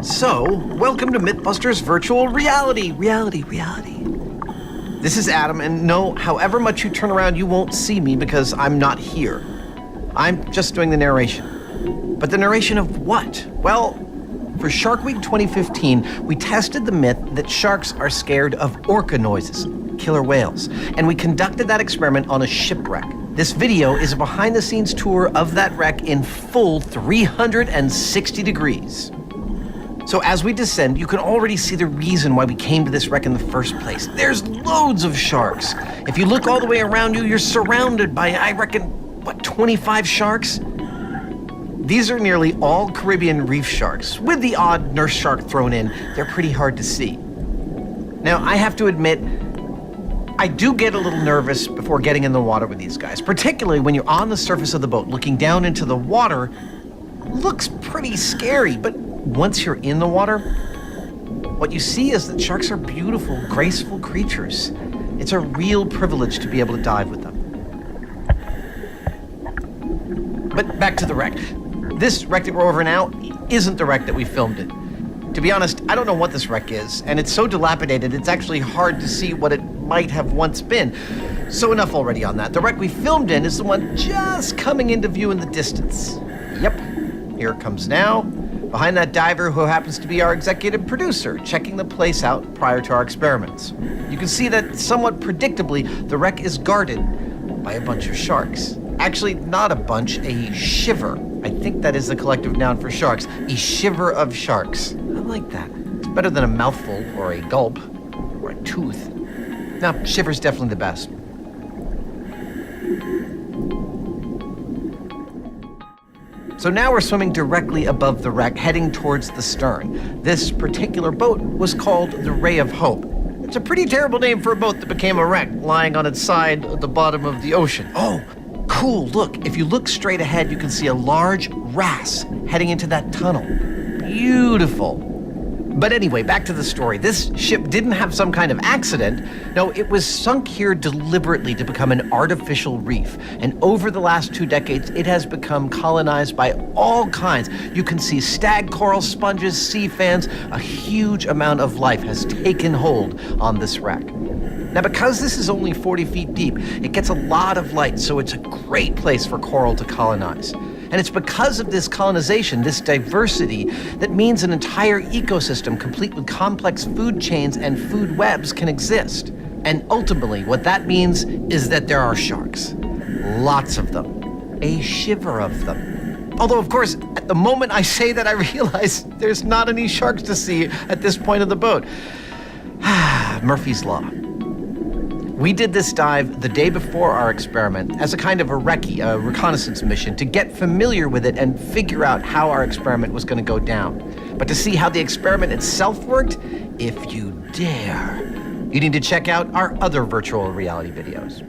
So, welcome to Mythbusters Virtual Reality. This is Adam, and no, however much you turn around, you won't see me because I'm not here. I'm just doing the narration. But the narration of what? Well, for Shark Week 2015, we tested the myth that sharks are scared of orca noises, killer whales, and we conducted that experiment on a shipwreck. This video is a behind-the-scenes tour of that wreck in full 360 degrees. So as we descend, you can already see the reason why we came to this wreck in the first place. There's loads of sharks. If you look all the way around you, you're surrounded by, I reckon, 25 sharks? These are nearly all Caribbean reef sharks, with the odd nurse shark thrown in. They're pretty hard to see. Now, I have to admit, I do get a little nervous before getting in the water with these guys, particularly when you're on the surface of the boat looking down into the water. Looks pretty scary, but once you're in the water, what you see is that sharks are beautiful, graceful creatures. It's a real privilege to be able to dive with them. But back to the wreck. This wreck that we're over now isn't the wreck that we filmed it. To be honest, I don't know what this wreck is, and it's so dilapidated it's actually hard to see what it might have once been. So enough already on that. The wreck we filmed in is the one just coming into view in the distance. Yep, here it comes now. Behind that diver who happens to be our executive producer, checking the place out prior to our experiments. You can see that somewhat predictably, the wreck is guarded by a bunch of sharks. Actually, not a bunch, a shiver. I think that is the collective noun for sharks. A shiver of sharks. I like that. It's better than a mouthful or a gulp or a tooth. No, shiver's definitely the best. So now we're swimming directly above the wreck, heading towards the stern. This particular boat was called the Ray of Hope. It's a pretty terrible name for a boat that became a wreck, lying on its side at the bottom of the ocean. Oh, cool, look, if you look straight ahead, you can see a large wrasse heading into that tunnel. Beautiful. But anyway, back to the story. This ship didn't have some kind of accident. No, it was sunk here deliberately to become an artificial reef. And over the last 2 decades, it has become colonized by all kinds. You can see stag coral, sponges, sea fans. A huge amount of life has taken hold on this wreck. Now, because this is only 40 feet deep, it gets a lot of light, so it's a great place for coral to colonize. And it's because of this colonization, this diversity, that means an entire ecosystem complete with complex food chains and food webs can exist. And ultimately, what that means is that there are sharks. Lots of them. A shiver of them. Although, of course, at the moment I say that, I realize there's not any sharks to see at this point of the boat. Murphy's Law. We did this dive the day before our experiment as a kind of a recce, a reconnaissance mission, to get familiar with it and figure out how our experiment was going to go down. But to see how the experiment itself worked, if you dare, you need to check out our other virtual reality videos.